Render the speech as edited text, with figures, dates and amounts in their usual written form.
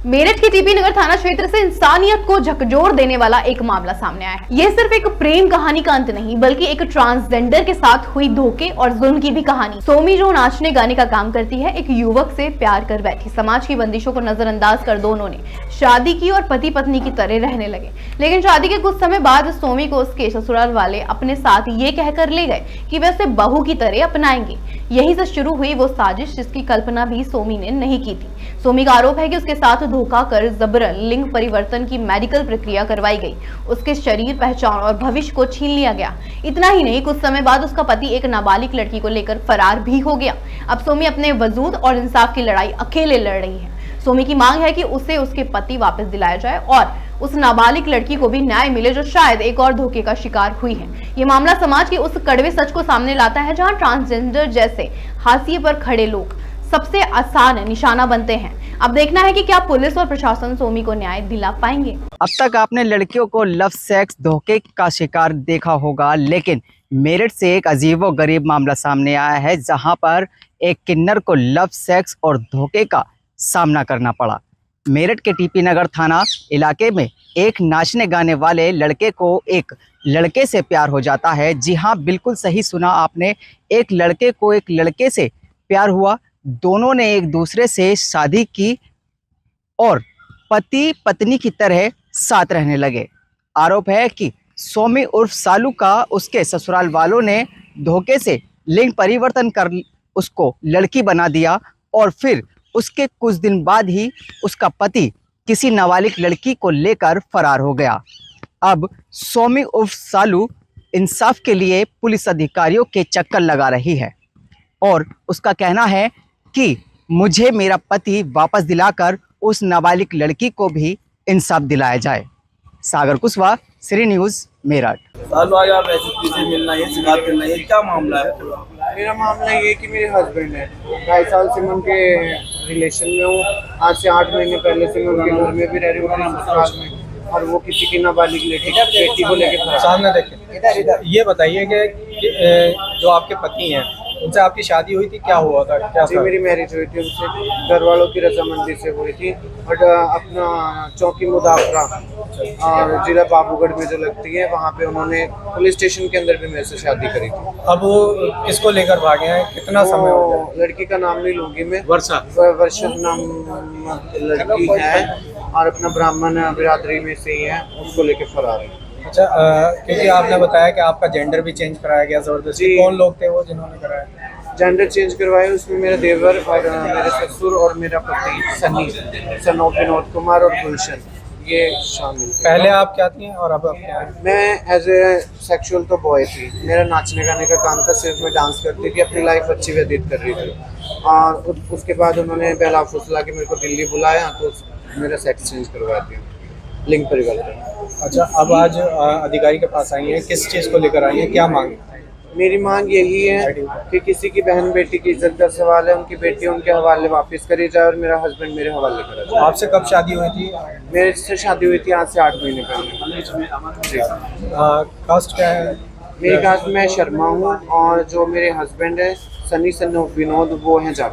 मेरठ के टीपी नगर थाना क्षेत्र से इंसानियत को झकझोर देने वाला एक मामला सामने आया है। यह सिर्फ एक प्रेम कहानी का अंत नहीं, बल्कि एक ट्रांसजेंडर के साथ हुई धोखे और जुल्म की भी कहानी। सोमी जो नाचने गाने का काम करती है, एक युवक से प्यार कर बैठी। समाज की बंदिशों को नजरअंदाज कर दोनों ने शादी की और पति पत्नी की तरह रहने लगे। लेकिन शादी के कुछ समय बाद सोमी को उसके ससुराल वाले अपने साथ ये कहकर ले गए कि वे उसे बहू की तरह अपनाएंगे। यहीं से शुरू हुई वो साजिश जिसकी कल्पना भी सोमी ने नहीं की थी। सोमी का आरोप है कि उसके साथ धोखा कर जबरन लिंग परिवर्तन की मेडिकल प्रक्रिया करवाई गई, उसके शरीर, पहचान और भविष्य को छीन लिया गया। इतना ही नहीं, कुछ समय बाद उसका पति एक नाबालिग लड़की को लेकर फरार भी हो गया। अब सोमी अपने वजूद और इंसाफ की लड़ाई अकेले लड़ रही है। सोमी की मांग है कि उसे उसके पति वापस दिलाया जाए और उस नाबालिग लड़की को भी न्याय मिले जो शायद एक और धोखे का शिकार हुई है। ये मामला समाज के उस कड़वे सच को सामने लाता है जहां ट्रांसजेंडर जैसे हाशिए पर खड़े लोग सबसे आसान निशाना बनते हैं। अब देखना है कि क्या पुलिस और प्रशासन सोमी को न्याय दिला पाएंगे। अब तक आपने लड़कियों को लव सेक्स धोखे का शिकार देखा होगा, लेकिन मेरठ से एक अजीबोगरीब मामला सामने आया है जहां पर एक किन्नर को लव सेक्स और धोखे का सामना करना पड़ा। मेरठ के टीपी नगर थाना इलाके में एक नाचने गाने वाले लड़के को एक लड़के से प्यार हो जाता है। जी हाँ, बिल्कुल सही सुना आपने, एक लड़के को एक लड़के से प्यार हुआ। दोनों ने एक दूसरे से शादी की और पति पत्नी की तरह साथ रहने लगे। आरोप है कि सोमी उर्फ सालू का उसके ससुराल वालों ने धोखे से लिंग परिवर्तन कर उसको लड़की बना दिया और फिर उसके कुछ दिन बाद ही उसका पति किसी नाबालिग लड़की को लेकर फरार हो गया। अब सोमी उर्फ सालू इंसाफ के लिए पुलिस अधिकारियों के चक्कर लगा रही है और उसका कहना है कि मुझे मेरा पति वापस दिलाकर उस नाबालिग लड़की को भी इंसाफ दिलाया जाए। सागर कुशवाहा, श्री न्यूज़, मेरठ। सालू आज आप ऐसे किसी मिलना है, शिकायत करना है, क्या मामला है? मेरा मामला ये है कि मेरे हस्बैंड है, 2.5 साल से मैं उनके रिलेशन में हूँ। आज से 8 महीने पहले से मैं उनके घर में भी रह रही हूँ अपने ससुराल में, और वो किसी की नाबालिग बेटी को लेकर सामने देखें। ये बताइए कि जो आपके पति हैं उनसे आपकी शादी हुई थी, क्या हुआ था? क्या जी, मेरी मैरिज हुई थी उनसे, घर वालों की रजामंदी से हुई थी। और अपना चौकी मुदाफरा और जिला बाबूगढ़ में जो लगती है वहाँ पे उन्होंने पुलिस स्टेशन के अंदर भी मेरे से शादी करी थी। अब वो किसको लेकर भागे हैं, कितना समय हो गया? लड़की का नाम नहीं लूंगी मैं, वर्षा नाम लड़की है और अपना ब्राह्मण बिरादरी में से ही है, उसको लेके फरार है। अच्छा, क्योंकि आपने बताया कि आपका जेंडर भी चेंज कराया गया जबरदस्ती। कौन लोग थे वो जिन्होंने कराया? जेंडर चेंज करवाया उसमें मेरा देवर और मेरे ससुर और मेरा पति सनी, सन ऑफ विनोद कुमार और गुलशन, ये शामिल थे। पहले आप क्या थी और अब आप क्या हैं? मैं एज ए सेक्सुअल तो बॉय थी, मेरा नाचने गाने का काम था, सिर्फ मैं डांस करती थी, अपनी लाइफ अच्छी व्यतीत कर रही थी। और उसके बाद उन्होंने बहला फुसला के मेरे को दिल्ली बुलाया तो मेरा सेक्स चेंज करवा दिया, लिंग परिवर्तन। अच्छा, अब आज अधिकारी के पास आई हैं, किस चीज़ को लेकर आई हैं, क्या मांग? मेरी मांग यही है कि किसी की बहन बेटी की इज्जत का सवाल है, उनकी बेटी उनके हवाले वापस करी जाए और मेरा हस्बैंड मेरे हवाले करा जाए। आपसे कब शादी हुई थी? मेरे से शादी हुई थी आज से 8 महीने पहले। कास्ट क्या है? मेरी कास्ट मैं शर्मा हूँ और जो मेरे हस्बैंड है सनी सन ऑफ विनोद, वो हैं जाट।